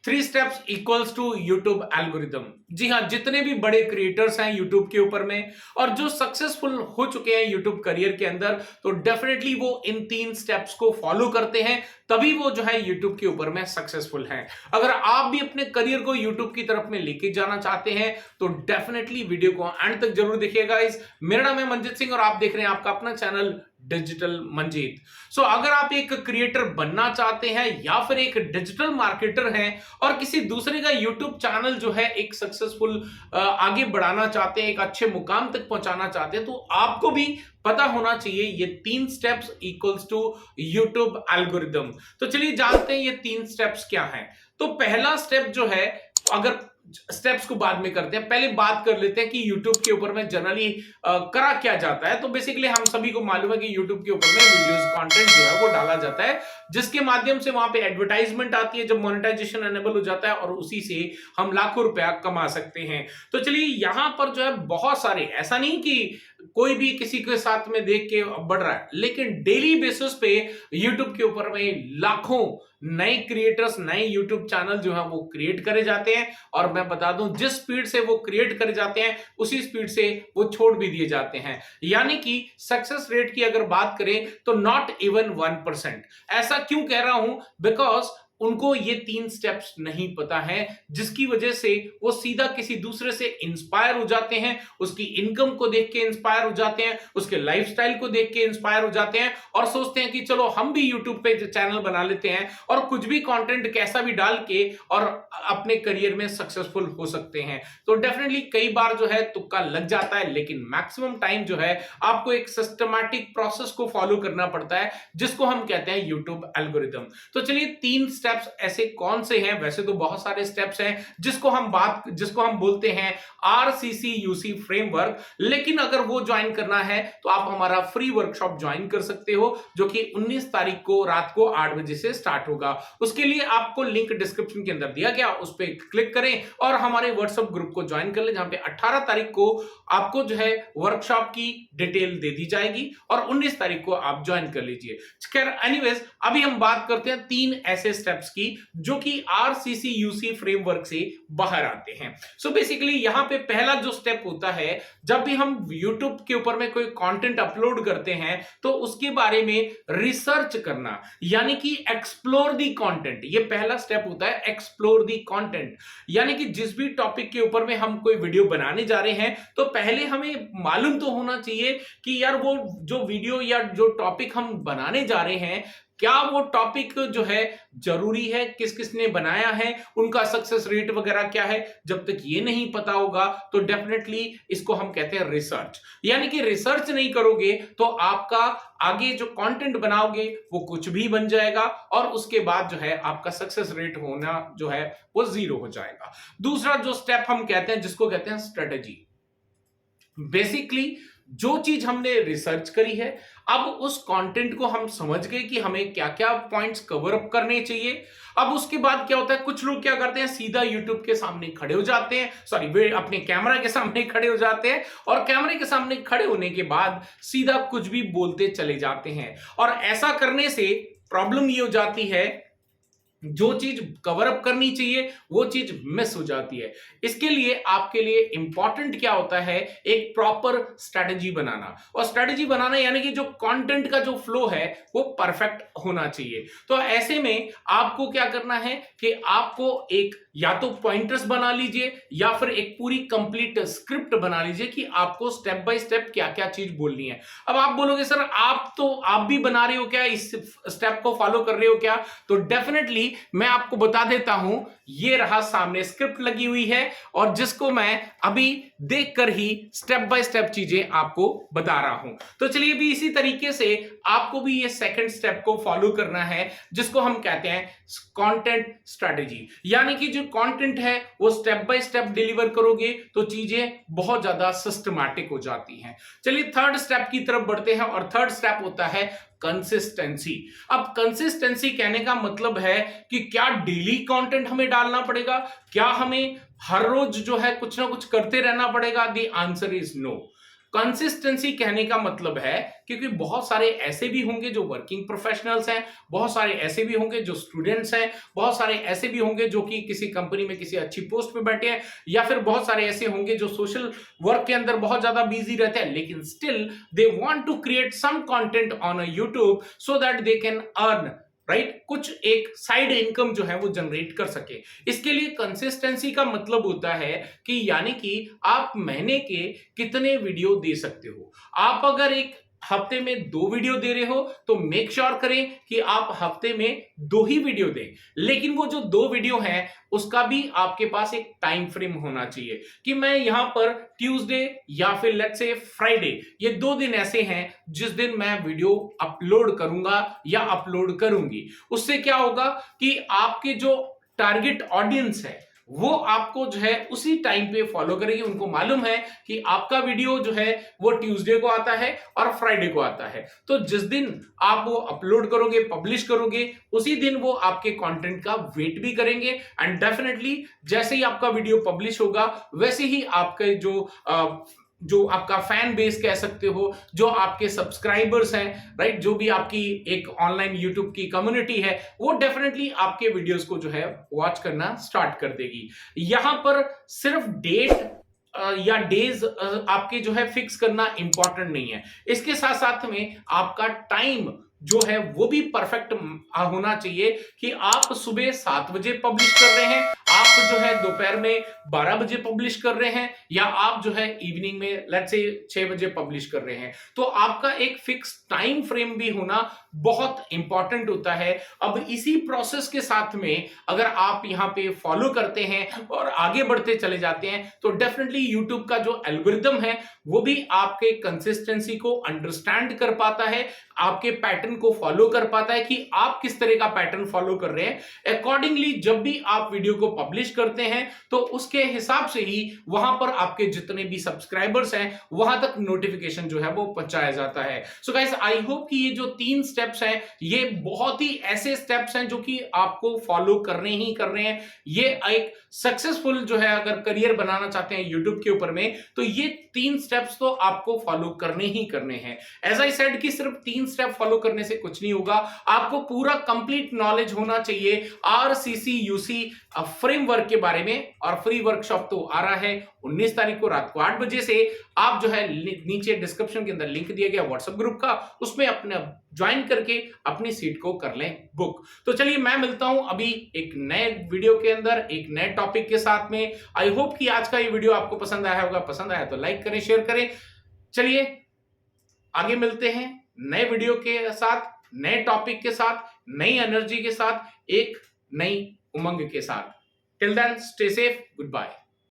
3 steps equals to YouTube algorithm. जी हाँ, जितने भी बड़े क्रिएटर्स हैं यूट्यूब के ऊपर में और जो सक्सेसफुल हो चुके हैं यूट्यूब करियर के अंदर, तो डेफिनेटली वो इन 3 स्टेप्स को फॉलो करते हैं, तभी वो जो है यूट्यूब के ऊपर में सक्सेसफुल हैं। अगर आप भी अपने करियर को यूट्यूब की तरफ में लेके जाना चाहते हैं तो डेफिनेटली वीडियो को एंड तक जरूर देखिएगा। मेरा नाम है मंजीत सिंह और आप देख रहे हैं आपका अपना चैनल डिजिटल मंजीत। अगर आप एक क्रिएटर बनना चाहते हैं या फिर एक डिजिटल मार्केटर हैं और किसी दूसरे का यूट्यूब चैनल जो है एक सक्सेसफुल आगे बढ़ाना चाहते हैं, एक अच्छे मुकाम तक पहुंचाना चाहते हैं, तो आपको भी पता होना चाहिए ये 3 steps equals to YouTube algorithm. तो चलिए जानते हैं ये 3 स्टेप्स क्या हैं। तो पहला स्टेप जो है, अगर स्टेप्स को बाद में करते हैं, पहले बात कर लेते हैं कि YouTube के ऊपर में जनरली करा क्या जाता है। तो बेसिकली हम सभी को मालूम है कि YouTube के ऊपर में वीडियोस कंटेंट जो है वो डाला जाता है, जिसके माध्यम से वहां पे एडवर्टाइजमेंट आती है, जब मोनेटाइजेशन एनेबल हो जाता है और उसी से हम लाखों रुपया कमा सकते हैं। तो चलिए यहां पर जो है बहुत सारे, ऐसा नहीं कि कोई भी किसी के साथ में देख के बढ़ रहा है, लेकिन डेली बेसिस पे YouTube के ऊपर में लाखों नए क्रिएटर्स, नए YouTube चैनल जो है वो क्रिएट करे जाते हैं। और मैं बता दूं, जिस स्पीड से वो क्रिएट करे जाते हैं उसी स्पीड से वो छोड़ भी दिए जाते हैं। यानी कि सक्सेस रेट की अगर बात करें तो नॉट इवन 1%। ऐसा क्यों कह रहा हूं? बिकॉज उनको ये 3 स्टेप्स नहीं पता है, जिसकी वजह से वो सीधा किसी दूसरे से इंस्पायर हो जाते हैं, उसकी इनकम को देख के इंस्पायर हो जाते हैं, उसके लाइफस्टाइल को देख के इंस्पायर हो जाते हैं और सोचते हैं कि चलो हम भी यूट्यूब पे चैनल बना लेते हैं और कुछ भी कंटेंट कैसा भी डाल के और अपने करियर में सक्सेसफुल हो सकते हैं। तो डेफिनेटली कई बार जो है तुक्का लग जाता है, लेकिन मैक्सिमम टाइम जो है आपको एक सिस्टमैटिक प्रोसेस को फॉलो करना पड़ता है, जिसको हम कहते हैं यूट्यूब एल्गोरिदम। तो चलिए 3 स्टेप्स ऐसे कौन से हैं? वैसे तो बहुत सारे स्टेप्स हैं जिसको हम बोलते हैं RCCUC फ्रेमवर्क, लेकिन अगर वो ज्वाइन करना है तो आप हमारा फ्री वर्कशॉप ज्वाइन कर सकते हो, जो कि 19 तारीख को रात को 8 बजे से स्टार्ट होगा। उसके लिए आपको लिंक डिस्क्रिप्शन के अंदर दिया गया, उस पर क्लिक करें और हमारे व्हाट्सएप ग्रुप को ज्वाइन कर लें, जहां पे 18 तारीख को आपको जो है वर्कशॉप की डिटेल दे दी जाएगी और 19 तारीख को आप ज्वाइन कर लीजिए। खैर एनीवेज, अभी हम बात करते हैं 3 ऐसे स्टेप्स की जो कि RCCUC फ्रेमवर्क से बाहर आते हैं। सो बेसिकली यहां पे पहला जो स्टेप होता है, जब भी हम YouTube के ऊपर में कोई कंटेंट अपलोड करते हैं तो उसके बारे में रिसर्च करना, यानी कि एक्सप्लोर दी कंटेंट। ये पहला स्टेप होता है, एक्सप्लोर दी कंटेंट। यानी कि जिस भी टॉपिक के ऊपर में हम कोई वीडियो बनाने जा रहे हैं तो पहले हमें मालूम तो होना चाहिए कि यार वो जो वीडियो या जो टॉपिक हम बनाने जा रहे हैं, क्या वो टॉपिक जो है जरूरी है, किस किसने बनाया है, उनका सक्सेस रेट वगैरह क्या है। जब तक ये नहीं पता होगा तो डेफिनेटली इसको हम कहते हैं रिसर्च। यानी कि रिसर्च नहीं करोगे तो आपका आगे जो कंटेंट बनाओगे वो कुछ भी बन जाएगा और उसके बाद जो है आपका सक्सेस रेट होना जो है वो 0 हो जाएगा। दूसरा जो स्टेप हम कहते हैं, जिसको कहते हैं स्ट्रेटेजी। बेसिकली जो चीज हमने रिसर्च करी है, अब उस कंटेंट को हम समझ गए कि हमें क्या क्या पॉइंट्स कवर अप करने चाहिए। अब उसके बाद क्या होता है, कुछ लोग क्या करते हैं, सीधा यूट्यूब के सामने खड़े हो जाते हैं, सॉरी वे अपने कैमरा के सामने खड़े हो जाते हैं और कैमरे के सामने खड़े होने के बाद सीधा कुछ भी बोलते चले जाते हैं। और ऐसा करने से प्रॉब्लम ये हो जाती है, जो चीज कवर अप करनी चाहिए वो चीज मिस हो जाती है। इसके लिए आपके लिए इंपॉर्टेंट क्या होता है, एक प्रॉपर स्ट्रेटजी बनाना। और स्ट्रेटजी बनाना यानी कि जो कंटेंट का जो फ्लो है वो परफेक्ट होना चाहिए। तो ऐसे में आपको क्या करना है कि आपको एक या तो पॉइंटर्स बना लीजिए या फिर एक पूरी कंप्लीट स्क्रिप्ट बना लीजिए कि आपको स्टेप बाय स्टेप क्या क्या चीज बोलनी है। अब आप बोलोगे सर आप भी बना रहे हो क्या, इस स्टेप को फॉलो कर रहे हो क्या? तो डेफिनेटली मैं आपको बता देता हूं, ये रहा सामने स्क्रिप्ट लगी हुई है और जिसको मैं अभी देखकर ही स्टेप बाय स्टेप चीजें आपको बता रहा हूं। तो चलिए भी इसी तरीके से आपको भी ये सेकंड स्टेप को फॉलो करना है, जिसको हम कहते हैं कंटेंट स्ट्रेटजी। यानी कि जो कंटेंट है वो स्टेप बाय स्टेप डिलीवर करोगे तो चीजें बहुत ज्यादा सिस्टमैटिक हो जाती हैं। चलिए थर्ड स्टेप की तरफ बढ़ते हैं और थर्ड स्टेप होता है कंसिस्टेंसी। अब कंसिस्टेंसी कहने का मतलब है कि क्या डेली कंटेंट हमें डालना पड़ेगा, क्या हमें हर रोज जो है कुछ ना कुछ करते रहना पड़ेगा? The answer is no. Consistency कहने का मतलब है क्योंकि बहुत सारे ऐसे भी होंगे जो वर्किंग प्रोफेशनल्स हैं, बहुत सारे ऐसे भी होंगे जो स्टूडेंट्स हैं, बहुत सारे ऐसे भी होंगे जो कि किसी कंपनी में किसी अच्छी पोस्ट पे बैठे हैं, या फिर बहुत सारे ऐसे होंगे जो सोशल वर्क के अंदर बहुत ज्यादा बिजी रहते हैं, लेकिन still they want to create some content on a YouTube so that they can earn, right, कुछ एक साइड इनकम जो है वो जनरेट कर सके। इसके लिए कंसिस्टेंसी का मतलब होता है कि यानी कि आप महीने के कितने वीडियो दे सकते हो। आप अगर एक हफ्ते में 2 वीडियो दे रहे हो तो मेक श्योर करें कि आप हफ्ते में 2 ही वीडियो दें, लेकिन वो जो 2 वीडियो हैं उसका भी आपके पास एक टाइम फ्रेम होना चाहिए कि मैं यहां पर ट्यूसडे या फिर लेट्स से फ्राइडे, ये 2 दिन ऐसे हैं जिस दिन मैं वीडियो अपलोड करूंगा या अपलोड करूंगी। उससे क्या होगा कि आपके जो टारगेट ऑडियंस है वो आपको जो है उसी टाइम पे फॉलो करेगी। उनको मालूम है कि आपका वीडियो जो है वो ट्यूसडे को आता है और फ्राइडे को आता है, तो जिस दिन आप वो अपलोड करोगे, पब्लिश करोगे, उसी दिन वो आपके कंटेंट का वेट भी करेंगे। एंड डेफिनेटली जैसे ही आपका वीडियो पब्लिश होगा वैसे ही आपके जो आपका फैन बेस कह सकते हो, जो आपके सब्सक्राइबर्स हैं, राइट, जो भी आपकी एक ऑनलाइन यूट्यूब की कम्युनिटी है, वो डेफिनेटली आपके वीडियोस को जो है वॉच करना स्टार्ट कर देगी। यहां पर सिर्फ डेट या डेज आपके जो है फिक्स करना इंपॉर्टेंट नहीं है, इसके साथ साथ में आपका टाइम जो है वो भी परफेक्ट होना चाहिए कि आप सुबह 7 बजे पब्लिश कर रहे हैं, आप जो है दोपहर में 12 बजे पब्लिश कर रहे हैं, या आप जो है इवनिंग में लेट्स से 6 बजे पब्लिश कर रहे हैं, तो आपका एक फिक्स टाइम फ्रेम भी होना बहुत इंपॉर्टेंट होता है। अब इसी प्रोसेस के साथ में अगर आप यहां पे फॉलो करते हैं और आगे बढ़ते चले जाते हैं तो डेफिनेटली यूट्यूब का जो एल्गोरिदम है वो भी आपके कंसिस्टेंसी को अंडरस्टैंड कर पाता है, आपके पैटर्न को फॉलो कर पाता है कि आप किस तरह का पैटर्न फॉलो कर रहे हैं। अकॉर्डिंगली जब भी आप वीडियो को पब्लिश करते हैं तो उसके हिसाब से ही वहां पर आपके जितने भी सब्सक्राइबर्स हैं वहां तक नोटिफिकेशन जो है वो पहुंचाया जाता है। सो गाइस, आई होप कि ये जो 3 स्टेप्स हैं ये बहुत ही ऐसे स्टेप्स हैं जो कि आपको फॉलो करने ही करने हैं। ये एक सक्सेसफुल जो है अगर करियर बनाना चाहते हैं यूट्यूब के ऊपर में तो ये 3 स्टेप्स तो आपको फॉलो करने ही करने हैं। एज आई सेड कि सिर्फ 3 स्टेप फॉलो करने से कुछ नहीं होगा, आपको पूरा कंप्लीट नॉलेज होना चाहिए RCCUC फ्रेमवर्क के बारे में। और फ्री वर्कशॉप तो आ रहा है 19 तारीख को रात को 8 बजे से। आप जो है नीचे डिस्क्रिप्शन के अंदर लिंक दिया गया व्हाट्सएप ग्रुप का, उसमें अपने ज्वाइन करके अपनी सीट को कर लें बुक। तो चलिए मैं मिलता हूं अभी एक नए वीडियो के अंदर एक नए टॉपिक के साथ में। आई होप कि आज का ये वीडियो आपको पसंद आया होगा, पसंद आया तो लाइक करें, शेयर करें। चलिए आगे मिलते हैं नए वीडियो के साथ, नए टॉपिक के साथ, नई एनर्जी के साथ, एक नई उमंग के साथ। Till then stay safe, good bye.